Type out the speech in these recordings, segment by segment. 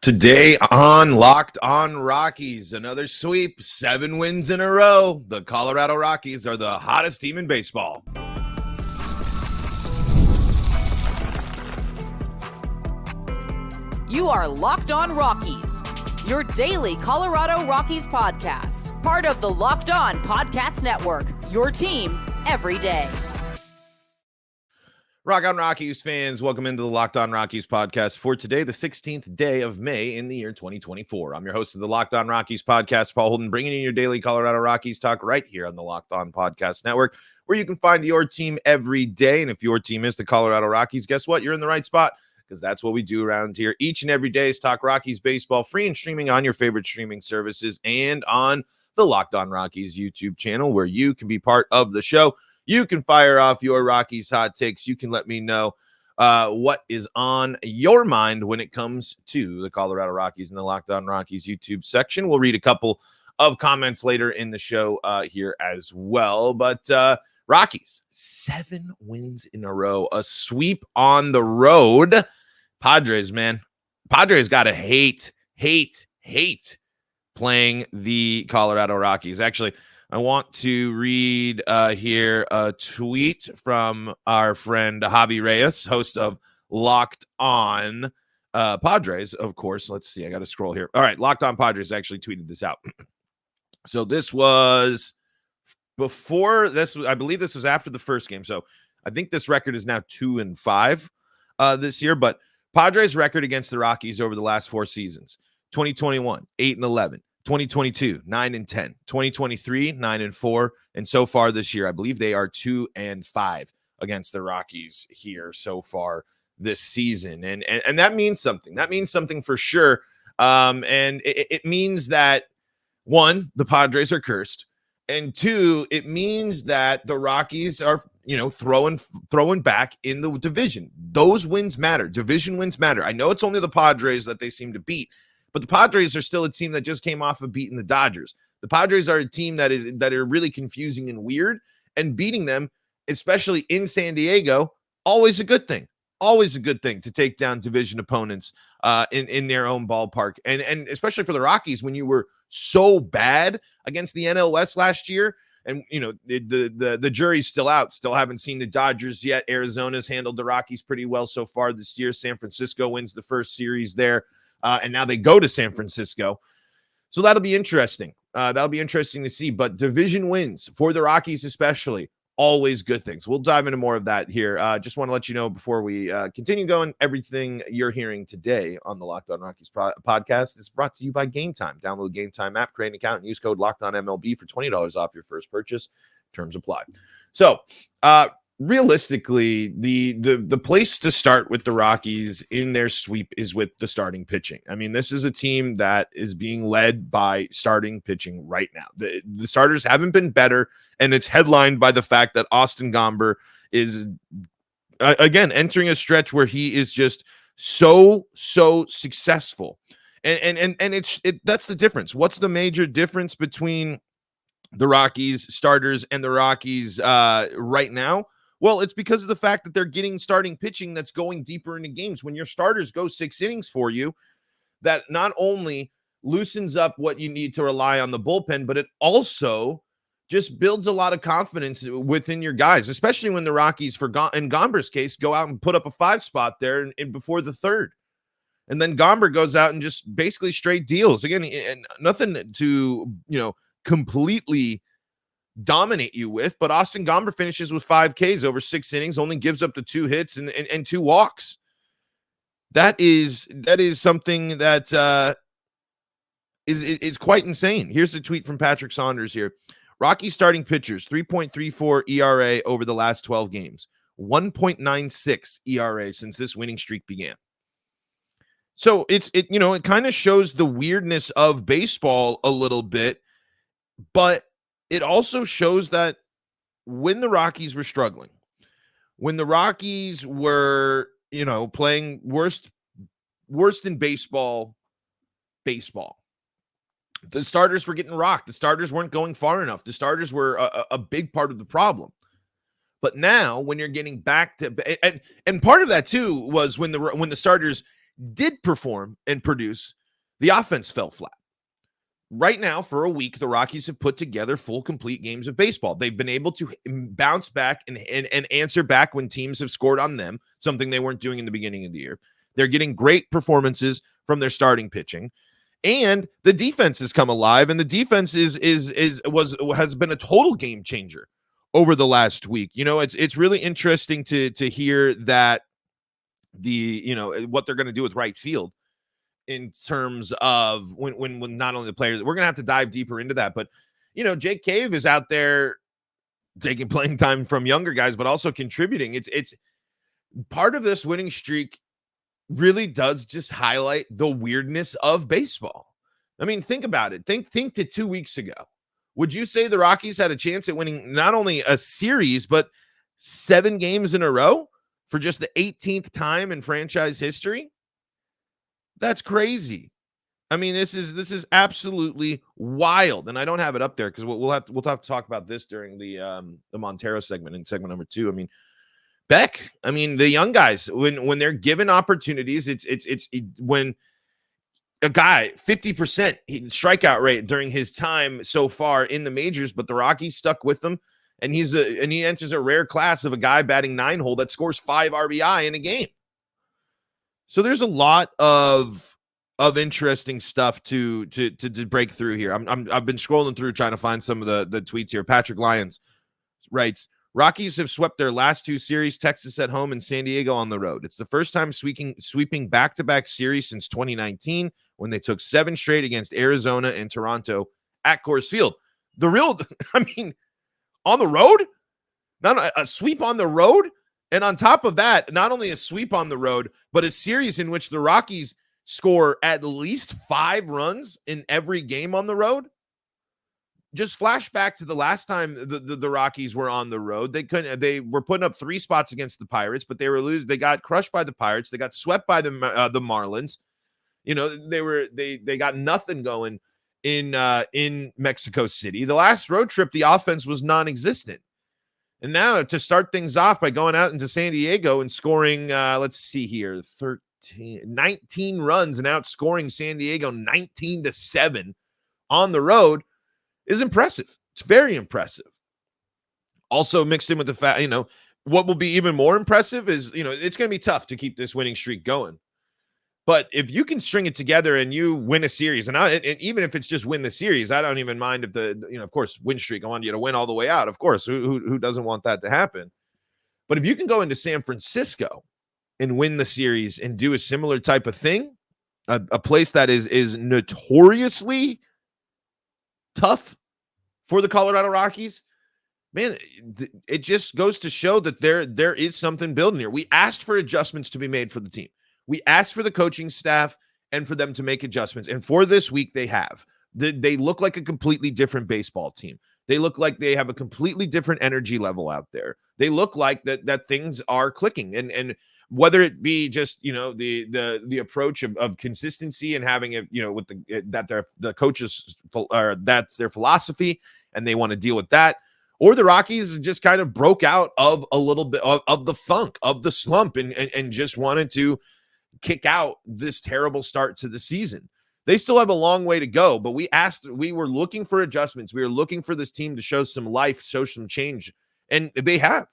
Today on Locked on Rockies, another sweep, 7 wins in a row. The Colorado Rockies are the hottest team in baseball. You are Locked on Rockies, your daily Colorado Rockies podcast. Part of the Locked on Podcast Network, your team every day. Rock on Rockies fans, welcome into the Locked on Rockies podcast for today, the 16th day of May in the year 2024. I'm your host of the Locked on Rockies podcast, Paul Holden, bringing in your daily Colorado Rockies talk right here on the Locked on Podcast Network, where you can find your team every day. And if your team is the Colorado Rockies, guess what? You're in the right spot, because that's what we do around here. Each and every day is talk Rockies baseball, free and streaming on your favorite streaming services and on the Locked on Rockies YouTube channel, where you can be part of the show. You can fire off your Rockies hot takes. You can let me know what is on your mind when it comes to the Colorado Rockies in the Locked on Rockies YouTube section. We'll read a couple of comments later in the show here as well. But Rockies, 7 wins in a row, a sweep on the road. Padres, man. Padres got to hate playing the Colorado Rockies. Actually, I want to read here a tweet from our friend Javi Reyes, host of Locked on Padres, of course. Let's see. I got to scroll here. All right. Locked on Padres actually tweeted this out. So this was before this. I believe this was after the first game. So I think this record is now 2-5 this year. But Padres record against the Rockies over the last 4 seasons: 2021, 8-11. 2022, 9-10, 2023, 9-4, and so far this year, I believe they are 2-5 against the Rockies here so far this season, and that means something. That means something for sure, and it means that 1, the Padres are cursed, and 2, it means that the Rockies are throwing back in the division. Those wins matter. Division wins matter. I know it's only the Padres that they seem to beat, but the Padres are still a team that just came off of beating the Dodgers. The Padres are a team that are really confusing and weird, and beating them, especially in San Diego, always a good thing. Always a good thing to take down division opponents in their own ballpark. And especially for the Rockies, when you were so bad against the NL West last year, and the jury's still out. Still haven't seen the Dodgers yet. Arizona's handled the Rockies pretty well so far this year. San Francisco wins the first series there. And now they go to San Francisco. So that'll be interesting. That'll be interesting to see. But division wins for the Rockies especially, always good things. We'll dive into more of that here. Just want to let you know before we continue going, everything you're hearing today on the Locked on Rockies podcast is brought to you by Game Time. Download the Game Time app, create an account, and use code LOCKEDONMLB for $20 off your first purchase. Terms apply. So, realistically, the place to start with the Rockies in their sweep is with the starting pitching. I mean, this is a team that is being led by starting pitching right now. The starters haven't been better, and it's headlined by the fact that Austin Gomber is again entering a stretch where he is just so successful. And that's the difference. What's the major difference between the Rockies starters and the Rockies right now? Well, it's because of the fact that they're getting starting pitching that's going deeper into games. When your starters go 6 innings for you, that not only loosens up what you need to rely on the bullpen, but it also just builds a lot of confidence within your guys, especially when the Rockies, in Gomber's case, go out and put up a 5 spot there and before the 3rd. And then Gomber goes out and just basically straight deals. Again, and nothing to, completely dominate you with, but Austin Gomber finishes with 5 Ks over 6 innings, only gives up the 2 hits and 2 walks. That is something that is quite insane. Here's a tweet from Patrick Saunders here. Rocky starting pitchers, 3.34 ERA over the last 12 games, 1.96 ERA since this winning streak began. So it kind of shows the weirdness of baseball a little bit, but it also shows that when the Rockies were struggling, when the Rockies were, playing worst in baseball, the starters were getting rocked. The starters weren't going far enough. The starters were a big part of the problem. But now when you're getting back to, and part of that too was when the starters did perform and produce, the offense fell flat. Right now, for a week, the Rockies have put together full, complete games of baseball. They've been able to bounce back and answer back when teams have scored on them, something they weren't doing in the beginning of the year. They're getting great performances from their starting pitching, and the defense has come alive. And the defense has been a total game changer over the last week. It's really interesting to hear that what they're going to do with right field, in terms of when not only the players, we're gonna have to dive deeper into that, but Jake Cave is out there taking playing time from younger guys, but also contributing. It's part of this winning streak really does just highlight the weirdness of baseball. I mean, think about it. Think to 2 weeks ago. Would you say the Rockies had a chance at winning not only a series, but 7 games in a row for just the 18th time in franchise history? That's crazy. I mean, this is absolutely wild, and I don't have it up there because we'll have to talk about this during the Montero segment in segment number 2. I mean, Beck. I mean, the young guys, when they're given opportunities, it's when a guy 50% strikeout rate during his time so far in the majors, but the Rockies stuck with him, and he enters a rare class of a guy batting 9-hole that scores 5 RBI in a game. So there's a lot of interesting stuff to break through here. I've been scrolling through trying to find some of the tweets here. Patrick Lyons writes, Rockies have swept their last 2 series, Texas at home and San Diego on the road. It's the first time sweeping back-to-back series since 2019 when they took 7 straight against Arizona and Toronto at Coors Field. I mean, on the road? Not a sweep on the road? And on top of that, not only a sweep on the road, but a series in which the Rockies score at least 5 runs in every game on the road. Just flash back to the last time the Rockies were on the road. They were putting up 3 spots against the Pirates, but they were losing. They got crushed by the Pirates. They got swept by the Marlins. They got nothing going in Mexico City. The last road trip, the offense was non-existent. And now to start things off by going out into San Diego and scoring, let's see here, 19 runs and outscoring San Diego 19-7 on the road is impressive. It's very impressive. Also mixed in with the fact, what will be even more impressive is, it's going to be tough to keep this winning streak going. But if you can string it together and you win a series, and even if it's just win the series, I don't even mind if of course, win streak. I want you to win all the way out. Of course, who doesn't want that to happen? But if you can go into San Francisco and win the series and do a similar type of thing, a place that is notoriously tough for the Colorado Rockies, man, it just goes to show that there is something building here. We asked for adjustments to be made for the team. We asked for the coaching staff and for them to make adjustments. And for this week, they have. They look like a completely different baseball team. They look like they have a completely different energy level out there. They look like that things are clicking. And whether it be just, the approach of consistency and having it, with the coaches, that's their philosophy and they want to deal with that. Or the Rockies just kind of broke out of a little bit of the funk, of the slump, and just wanted to kick out this terrible start to the season. They still have a long way to go, but we were looking for adjustments. We were looking for this team to show some life, show some change, and they have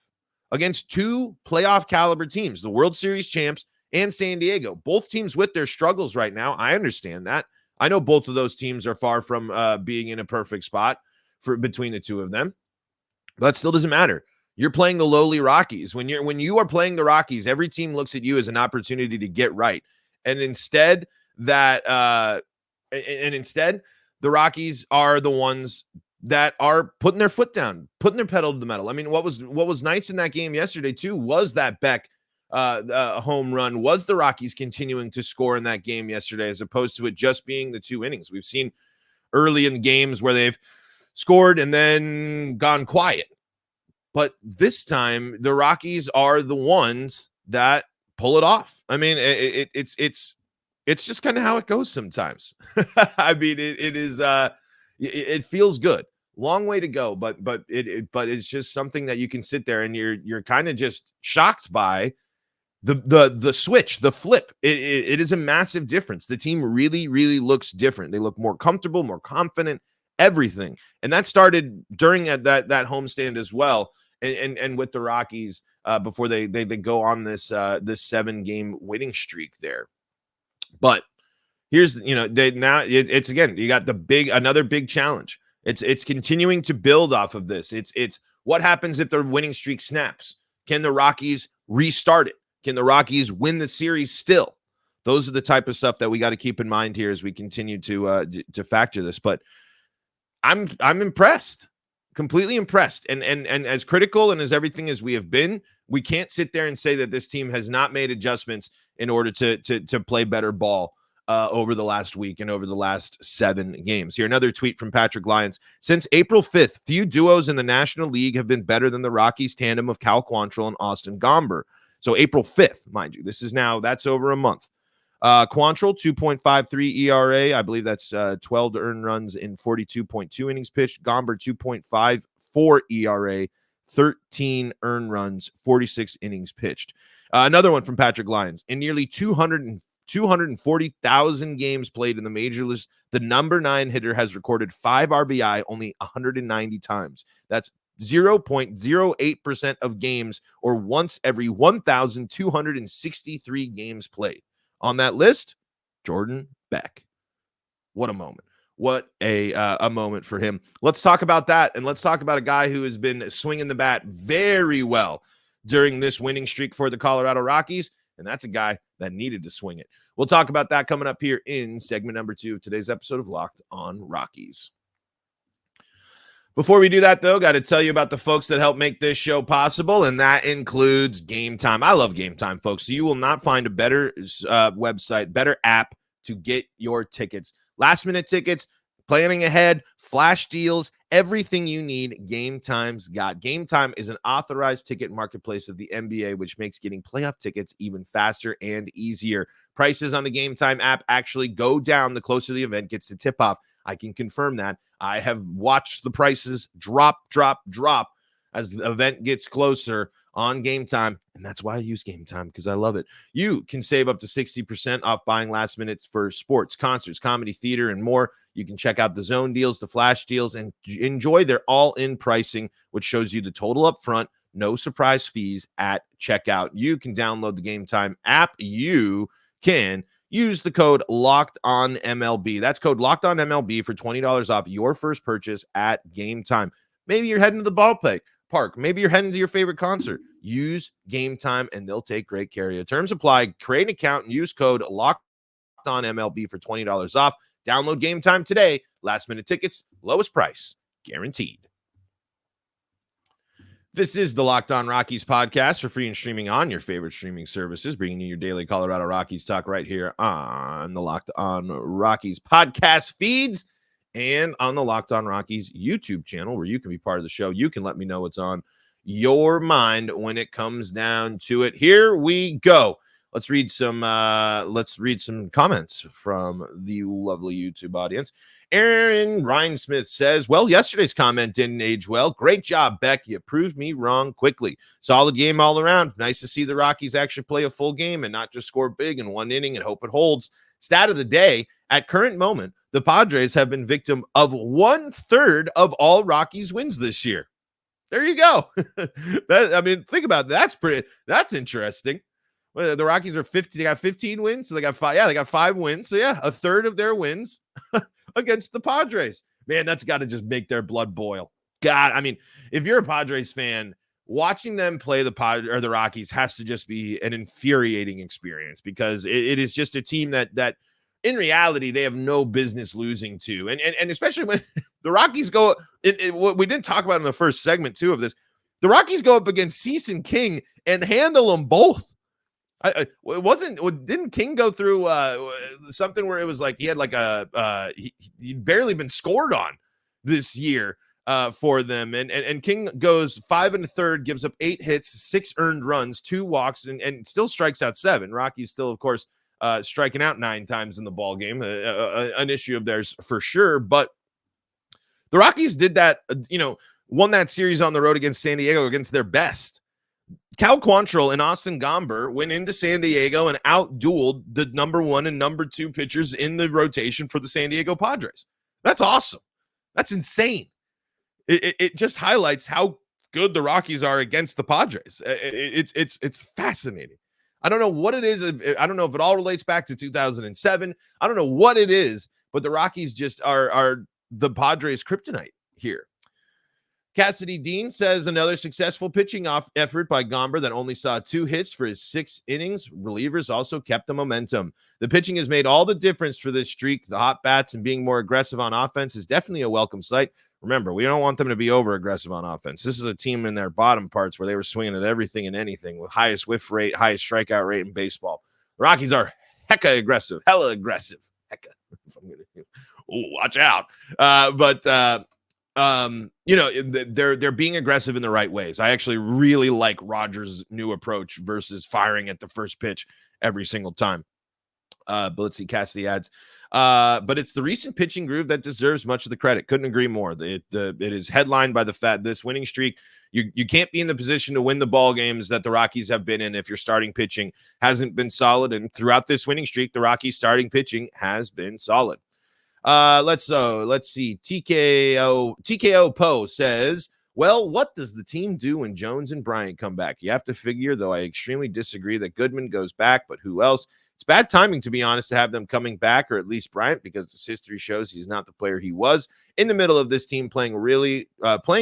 against 2 playoff caliber teams, the World Series champs and San Diego. Both teams with their struggles right now. I understand that. I know both of those teams are far from being in a perfect spot between the 2 of them. But that still doesn't matter. You're playing the lowly Rockies. When you are playing the Rockies, every team looks at you as an opportunity to get right. And instead the Rockies are the ones that are putting their foot down, putting their pedal to the metal. I mean, what was nice in that game yesterday too was that Beck home run, was the Rockies continuing to score in that game yesterday, as opposed to it just being the 2 innings. We've seen early in the games where they've scored and then gone quiet. But this time, the Rockies are the ones that pull it off. I mean, it's just kind of how it goes sometimes. I mean, it feels good. Long way to go, but it's just something that you can sit there and you're kind of just shocked by the switch, the flip, it is a massive difference. The team really, really looks different. They look more comfortable, more confident, everything. And that started during that homestand as well. And with the Rockies before they go on this 7-game winning streak there. But here's, it's again, you got another big challenge. It's continuing to build off of this. It's what happens if the winning streak snaps? Can the Rockies restart it? Can the Rockies win the series still? Those are the type of stuff that we got to keep in mind here as we continue to factor this. But I'm impressed, completely impressed. And as critical and as everything as we have been, we can't sit there and say that this team has not made adjustments in order to play better ball over the last week and over the last 7 games. Here, another tweet from Patrick Lyons. Since April 5th, few duos in the National League have been better than the Rockies tandem of Cal Quantrill and Austin Gomber. So April 5th, mind you, that's over a month. Quantrill, 2.53 ERA. I believe that's 12 earned runs in 42.2 innings pitched. Gomber, 2.54 ERA, 13 earned runs, 46 innings pitched. Another one from Patrick Lyons. In nearly 240,000 games played in the major leagues, the number 9 hitter has recorded 5 RBI only 190 times. That's 0.08% of games, or once every 1,263 games played. On that list, Jordan Beck. What a moment. What a moment for him. Let's talk about that, and let's talk about a guy who has been swinging the bat very well during this winning streak for the Colorado Rockies, and that's a guy that needed to swing it. We'll talk about that coming up here in segment number 2 of today's episode of Locked on Rockies. Before we do that, though, got to tell you about the folks that help make this show possible, and that includes Game Time. I love Game Time, folks. So you will not find a better website, better app to get your tickets. Last-minute tickets, planning ahead, flash deals, everything you need, Game Time's got. Game Time is an authorized ticket marketplace of the NBA, which makes getting playoff tickets even faster and easier. Prices on the Game Time app actually go down the closer the event gets to tip-off. I can confirm that. I have watched the prices drop as the event gets closer on Game Time, and that's why I use Game Time, because I love it. You can save up to 60% off buying last minutes for sports, concerts, comedy, theater, and more. You can check out the zone deals, the flash deals, and enjoy their all-in pricing, which shows you the total up front, no surprise fees at checkout. You can download the Game Time app. You can use the code LOCKEDONMLB. That's code LOCKEDONMLB for $20 off your first purchase at Game Time. Maybe you're heading to the ballpark. Maybe you're heading to your favorite concert. Use Game Time, and they'll take great care of you. Terms apply. Create an account and use code LOCKEDONMLB for $20 off. Download Game Time today. Last-minute tickets, lowest price, guaranteed. This is the Locked On Rockies podcast for free and streaming on your favorite streaming services, bringing you your daily Colorado Rockies talk right here on the Locked On Rockies podcast feeds and on the Locked On Rockies YouTube channel, where you can be part of the show. You can let me know what's on your mind when it comes down to it. Here we go. Let's read some comments from the lovely YouTube audience. Aaron Rhinesmith says, well, yesterday's comment didn't age well. Great job, Beck. You proved me wrong quickly. Solid game all around. Nice to see the Rockies actually play a full game and not just score big in one inning and hope it holds. Stat of the day, at current moment, the Padres have been victim of 1/3 of all Rockies wins this year. There you go. Think about that. That's interesting. Well, the Rockies are 50. They got 15 wins. So they got 5. Yeah, they got 5 wins. So yeah, 1/3 of their wins against the Padres. Man, that's got to just make their blood boil. God, if you're a Padres fan, watching them play the Rockies has to just be an infuriating experience, because it is just a team that in reality they have no business losing to. And especially when the Rockies go, what we didn't talk about in the first segment too of this, the Rockies go up against Cease and King and handle them both. Didn't King go through something where it was like he had like he'd barely been scored on this year for them, and King goes 5 1/3, gives up 8 hits, 6 earned runs, 2 walks, and still strikes out 7. Rockies still, of course, striking out 9 times in the ball game, an issue of theirs for sure. But the Rockies did that, won that series on the road against San Diego against their best. Cal Quantrill and Austin Gomber went into San Diego and outdueled the number 1 and number 2 pitchers in the rotation for the San Diego Padres. That's awesome. That's insane. It just highlights how good the Rockies are against the Padres. It's fascinating. I don't know what it is. I don't know if it all relates back to 2007. I don't know what it is, but the Rockies just are the Padres' kryptonite here. Cassidy Dean says another successful pitching effort by Gomber that only saw 2 hits for his 6 innings. Relievers also kept the momentum. The pitching has made all the difference for this streak. The hot bats and being more aggressive on offense is definitely a welcome sight. Remember, we don't want them to be over-aggressive on offense. This is a team in their bottom parts where they were swinging at everything and anything with highest whiff rate, highest strikeout rate in baseball. The Rockies are hella aggressive. Ooh, watch out. They're being aggressive in the right ways. I actually really like Rogers' new approach versus firing at the first pitch every single time. But let's see, Cassidy adds, but it's the recent pitching groove that deserves much of the credit. Couldn't agree more. It is headlined by the fact this winning streak. You can't be in the position to win the ball games that the Rockies have been in if your starting pitching hasn't been solid. And throughout this winning streak, the Rockies starting pitching has been solid. Let's see. TKO Poe says, well, what does the team do when Jones and Bryant come back? You have to figure, though I extremely disagree that Goodman goes back, but who else? It's bad timing, to be honest, to have them coming back, or at least Bryant, because this history shows he's not the player he was in the middle of this team playing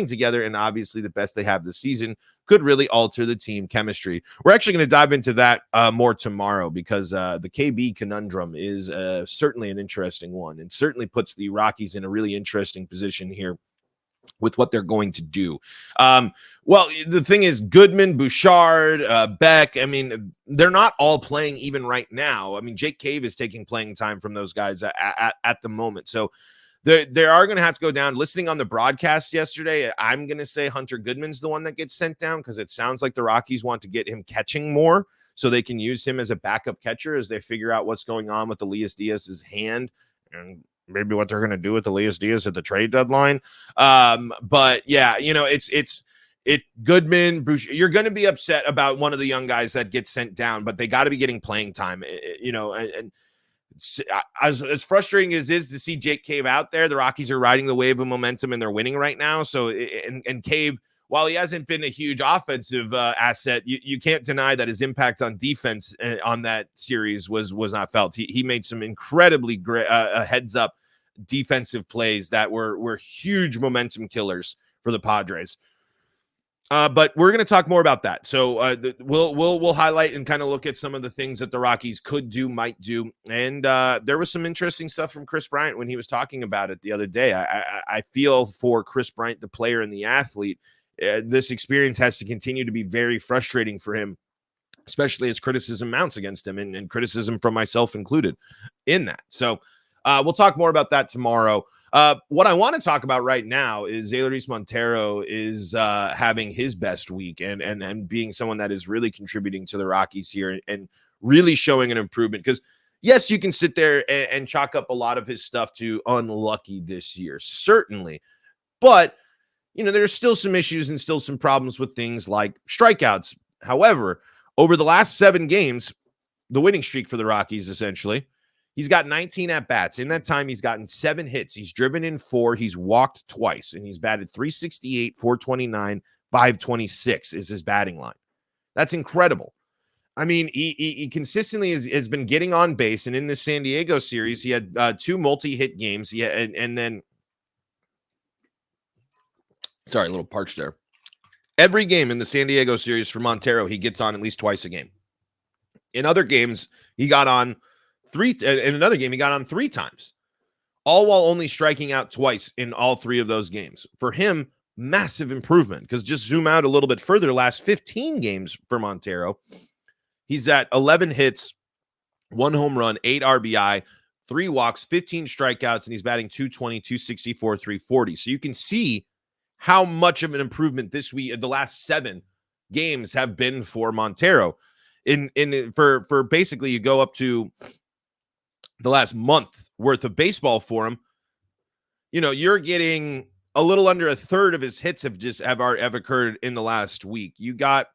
together, and obviously the best they have this season could really alter the team chemistry. We're actually going to dive into that more tomorrow, because the KB conundrum is certainly an interesting one, and certainly puts the Rockies in a really interesting position here with what they're going to do. Well, the thing is, Goodman, Bouchard, Beck, I mean, they're not all playing even right now. I mean, Jake Cave is taking playing time from those guys at the moment. So they are going to have to go down. Listening on the broadcast yesterday, I'm going to say Hunter Goodman's the one that gets sent down, because it sounds like the Rockies want to get him catching more so they can use him as a backup catcher as they figure out what's going on with Elias Diaz's hand and maybe what they're going to do with Elias Diaz at the trade deadline. But yeah, it's Goodman, Bruce, you're going to be upset about one of the young guys that gets sent down, but they got to be getting playing time, and as frustrating as it is to see Jake Cave out there, the Rockies are riding the wave of momentum and they're winning right now. So, and Cave, while he hasn't been a huge offensive asset, you can't deny that his impact on defense on that series was not felt. He made some incredibly great heads up defensive plays that were huge momentum killers for the Padres. But we're going to talk more about that. So we'll highlight and kind of look at some of the things that the Rockies could do, might do. And there was some interesting stuff from Chris Bryant when he was talking about it the other day. I feel for Chris Bryant, the player and the athlete. This experience has to continue to be very frustrating for him, especially as criticism mounts against him, and criticism from myself included in that. So we'll talk more about that tomorrow. What I want to talk about right now is Elehuris Montero is having his best week and being someone that is really contributing to the Rockies here and really showing an improvement. Because, yes, you can sit there and chalk up a lot of his stuff to unlucky this year, certainly. But there's still some issues and still some problems with things like strikeouts. However, over the last 7 games, the winning streak for the Rockies, essentially, he's got 19 at-bats. In that time, he's gotten 7 hits. He's driven in 4. He's walked twice, and he's batted .368, .429, .526 is his batting line. That's incredible. I mean, he consistently has been getting on base, and in the San Diego series, he had 2 multi-hit games. And then, sorry, a little parched there. Every game in the San Diego series for Montero, he gets on at least twice a game. In other games, he got on 3. In another game, he got on 3 times, all while only striking out twice in all 3 of those games. For him, massive improvement, because just zoom out a little bit further, last 15 games for Montero, he's at 11 hits, 1 home run, 8 RBI, 3 walks, 15 strikeouts, and he's batting .220, .264, .340. So you can see how much of an improvement this week, the last 7 games have been for Montero. For basically, you go up to the last month worth of baseball for him. You're getting a little under a third of his hits have occurred in the last week. You got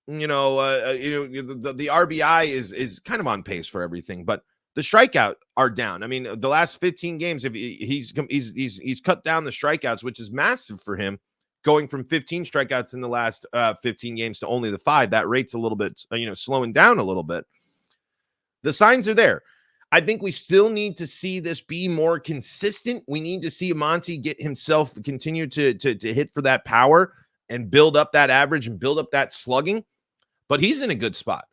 the RBI is kind of on pace for everything, but the strikeout are down. I mean, the last 15 games, if he's cut down the strikeouts, which is massive for him, going from 15 strikeouts in the last 15 games to only the 5. That rate's a little bit, slowing down a little bit. The signs are there. I think we still need to see this be more consistent. We need to see Monty get himself continue to hit for that power and build up that average and build up that slugging. But he's in a good spot.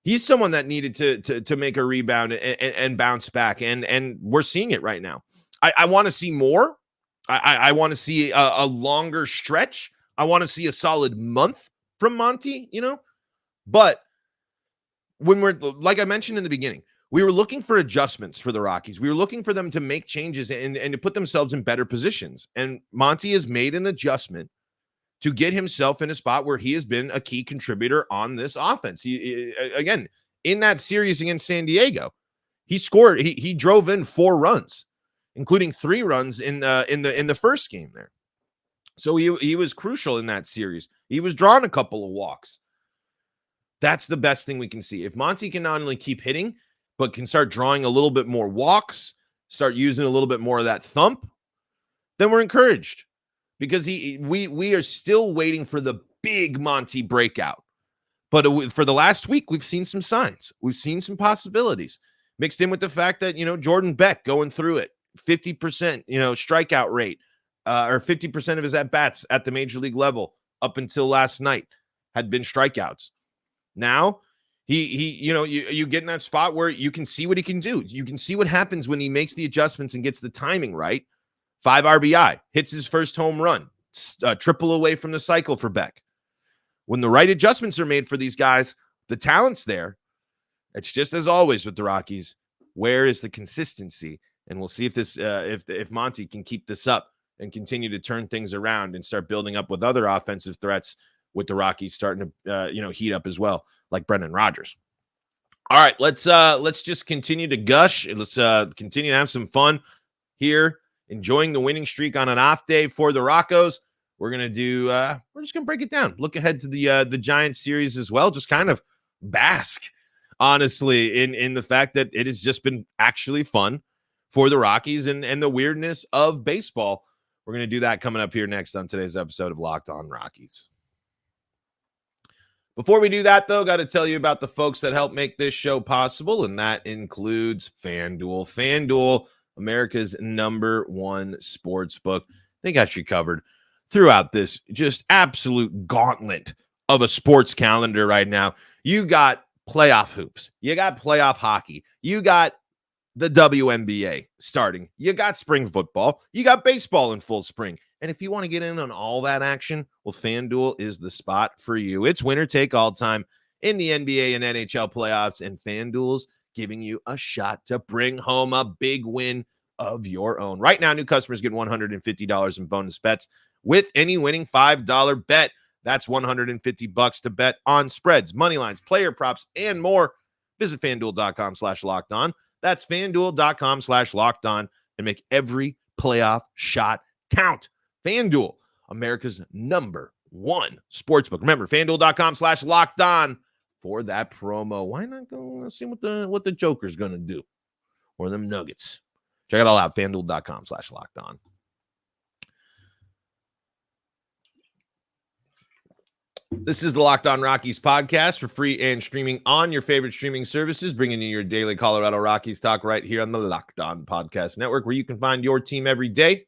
He's someone that needed to make a rebound and bounce back, and we're seeing it right now. I want to see more. I want to see a longer stretch. I want to see a solid month from Monty, But when we're, like I mentioned in the beginning, we were looking for adjustments for the Rockies. We were looking for them to make changes and to put themselves in better positions. And Monty has made an adjustment to get himself in a spot where he has been a key contributor on this offense. He, again, in that series against San Diego, he scored. He drove in 4 runs, including 3 runs in the first game there. So he was crucial in that series. He was drawing a couple of walks. That's the best thing we can see. If Monty can not only keep hitting, but can start drawing a little bit more walks, start using a little bit more of that thump, then we're encouraged. Because we are still waiting for the big Monty breakout. But for the last week, we've seen some signs. We've seen some possibilities. Mixed in with the fact that, Jordan Beck going through it, 50%, strikeout rate, or 50% of his at-bats at the major league level up until last night had been strikeouts. Now, you get in that spot where you can see what he can do. You can see what happens when he makes the adjustments and gets the timing right. 5 RBI, hits his first home run, triple away from the cycle for Beck. When the right adjustments are made for these guys, the talent's there. It's just as always with the Rockies. Where is the consistency? And we'll see if this, if Monty can keep this up and continue to turn things around and start building up with other offensive threats with the Rockies starting to, heat up as well, like Brendan Rodgers. All right, let's just continue to gush. Let's continue to have some fun here. Enjoying the winning streak on an off day for the Roccos. We're going to do, we're just going to break it down. Look ahead to the Giants series as well. Just kind of bask, honestly, in the fact that it has just been actually fun for the Rockies and the weirdness of baseball. We're going to do that coming up here next on today's episode of Locked On Rockies. Before we do that, though, got to tell you about the folks that help make this show possible, and that includes FanDuel. FanDuel, America's #1 sports book. They got you covered throughout this just absolute gauntlet of a sports calendar right now. You got playoff hoops. You got playoff hockey. You got the WNBA starting. You got spring football. You got baseball in full spring. And if you want to get in on all that action, well, FanDuel is the spot for you. It's winner take all time in the NBA and NHL playoffs, and FanDuel's giving you a shot to bring home a big win of your own. Right now, new customers get $150 in bonus bets with any winning $5 bet. That's $150 to bet on spreads, money lines, player props, and more. Visit FanDuel.com/lockedon. That's FanDuel.com/lockedon and make every playoff shot count. FanDuel, America's #1 sportsbook. Remember, FanDuel.com/lockedon for that promo. Why not go see what the Joker's going to do? Or them Nuggets. Check it all out, FanDuel.com/lockedon. This is the Locked On Rockies podcast for free and streaming on your favorite streaming services, bringing you your daily Colorado Rockies talk right here on the Locked On Podcast Network, where you can find your team every day.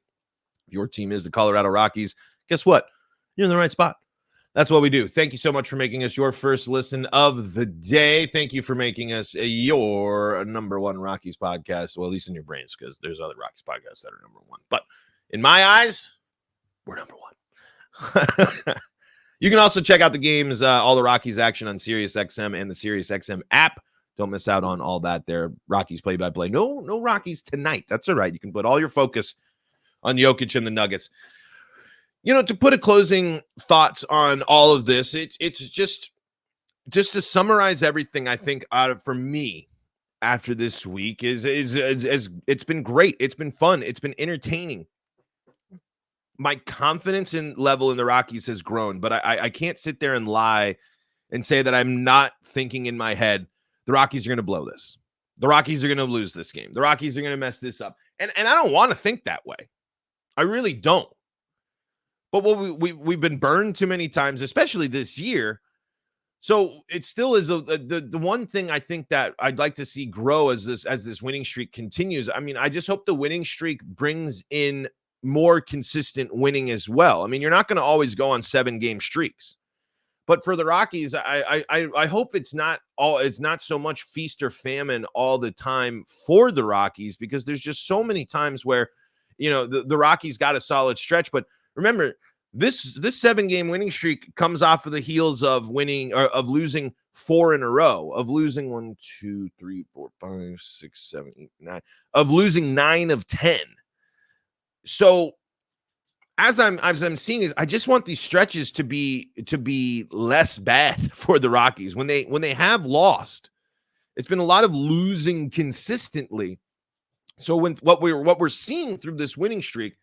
If your team is the Colorado Rockies, guess what? You're in the right spot. That's what we do. Thank you so much for making us your first listen of the day. Thank you for making us your #1 Rockies podcast, well, at least in your brains, because there's other Rockies podcasts that are #1. But in my eyes, we're #1. You can also check out the games, all the Rockies action on SiriusXM and the SiriusXM app. Don't miss out on all that there. Rockies play-by-play. No Rockies tonight. That's all right. You can put all your focus on Jokic and the Nuggets. To put a closing thoughts on all of this, it's just to summarize everything, I think, for me after this week is it's been great. It's been fun. It's been entertaining. My confidence level in the Rockies has grown, but I can't sit there and lie and say that I'm not thinking in my head, the Rockies are going to blow this. The Rockies are going to lose this game. The Rockies are going to mess this up. And I don't want to think that way. I really don't. But what we've been burned too many times, especially this year. So it still is the one thing I think that I'd like to see grow as this winning streak continues. I mean, I just hope the winning streak brings in more consistent winning as well. I mean, you're not going to always go on 7-game streaks. But for the Rockies, I hope it's not so much feast or famine all the time for the Rockies, because there's just so many times where, the Rockies got a solid stretch. But remember, this 7-game winning streak comes off of the heels of losing 4 in a row, of losing 1, 2, 3, 4, 5, 6, 7, 8, 9, of losing 9 of 10. So as I'm seeing is, I just want these stretches to be less bad for the Rockies. When they have lost, it's been a lot of losing consistently. So what we're seeing through this winning streak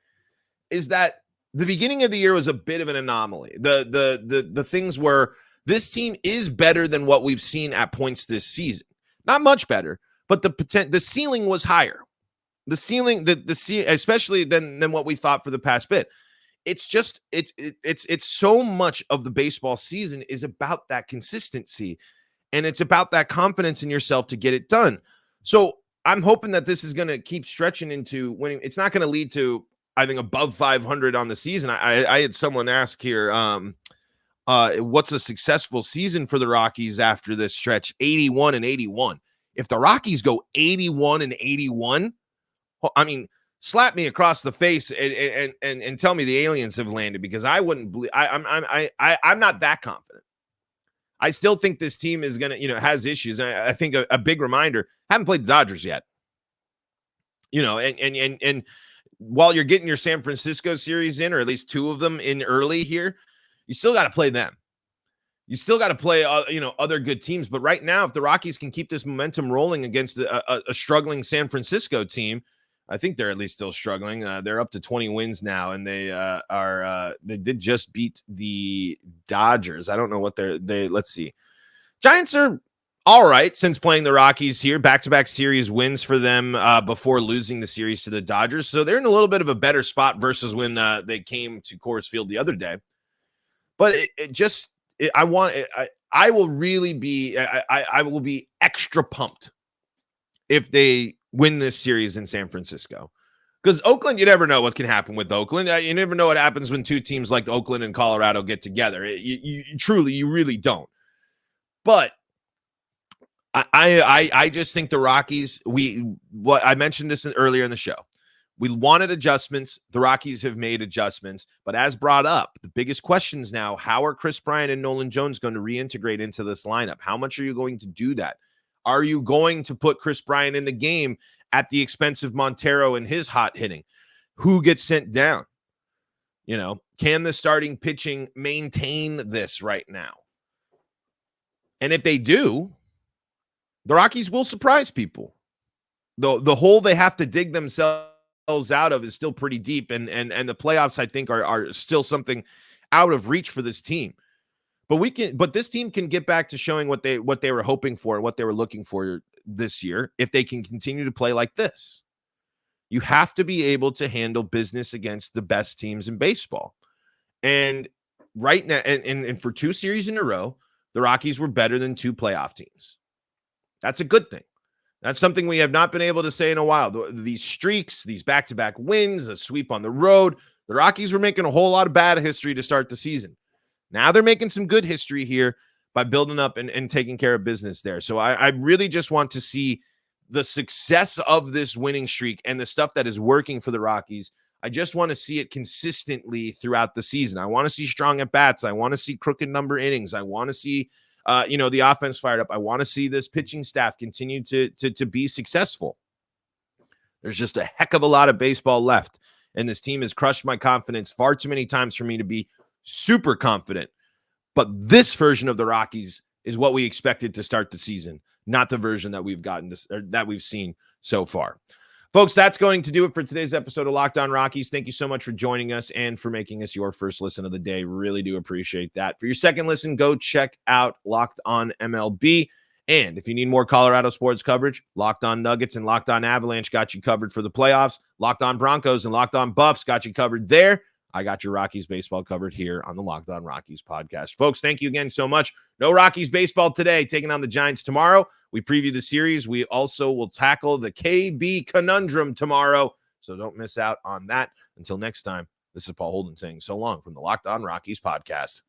is that the beginning of the year was a bit of an anomaly. The things where this team is better than what we've seen at points this season. Not much better, but the ceiling was higher. The ceiling, especially than what we thought for the past bit. It's just it's so much of the baseball season is about that consistency, and it's about that confidence in yourself to get it done. So I'm hoping that this is going to keep stretching into winning. It's not going to lead to, I think, above 500 on the season. I had someone ask here, what's a successful season for the Rockies after this stretch? 81-81. If the Rockies go 81-81, I mean, slap me across the face and tell me the aliens have landed, because I wouldn't believe. I'm not that confident. I still think this team is gonna, has issues. I think a big reminder: haven't played the Dodgers yet. And while you're getting your San Francisco series in, or at least 2 of them in early here, you still got to play them. You still got to play, other good teams. But right now, if the Rockies can keep this momentum rolling against a struggling San Francisco team, I think they're at least still struggling. They're up to 20 wins now, and they did just beat the Dodgers. I don't know what let's see. Giants are all right since playing the Rockies here. Back-to-back series wins for them before losing the series to the Dodgers. So they're in a little bit of a better spot versus when they came to Coors Field the other day. But I will be extra pumped if they win this series in San Francisco, because Oakland, you never know what can happen with Oakland. You never know what happens when 2 teams like Oakland and Colorado get together. You really don't. But I just think the Rockies, I mentioned this earlier in the show. We wanted adjustments. The Rockies have made adjustments, but as brought up, the biggest questions now: how are Chris Bryant and Nolan Jones going to reintegrate into this lineup? How much are you going to do that? Are you going to put Chris Bryant in the game at the expense of Montero and his hot hitting? Who gets sent down? Can the starting pitching maintain this right now? And if they do, the Rockies will surprise people. The hole they have to dig themselves out of is still pretty deep, and the playoffs, I think, are still something out of reach for this team. But this team can get back to showing what they were hoping for and what they were looking for this year if they can continue to play like this. You have to be able to handle business against the best teams in baseball. And right now, and for 2 series in a row, the Rockies were better than 2 playoff teams. That's a good thing. That's something we have not been able to say in a while. These streaks, these back-to-back wins, a sweep on the road, the Rockies were making a whole lot of bad history to start the season. Now they're making some good history here by building up and taking care of business there. So I really just want to see the success of this winning streak and the stuff that is working for the Rockies. I just want to see it consistently throughout the season. I want to see strong at-bats. I want to see crooked number innings. I want to see the offense fired up. I want to see this pitching staff continue to be successful. There's just a heck of a lot of baseball left, and this team has crushed my confidence far too many times for me to be super confident. But this version of the Rockies is what we expected to start the season, not the version that we've gotten that we've seen so far. Folks, that's going to do it for today's episode of Locked On Rockies. Thank you so much for joining us and for making us your first listen of the day. Really do appreciate that. For your second listen, go check out Locked On MLB. And if you need more Colorado sports coverage, Locked On Nuggets and Locked On Avalanche got you covered for the playoffs. Locked On Broncos and Locked On Buffs got you covered there. I got your Rockies baseball covered here on the Locked On Rockies podcast. Folks, thank you again so much. No Rockies baseball today, taking on the Giants tomorrow. We preview the series. We also will tackle the KB conundrum tomorrow, so don't miss out on that. Until next time, this is Paul Holden saying so long from the Locked On Rockies podcast.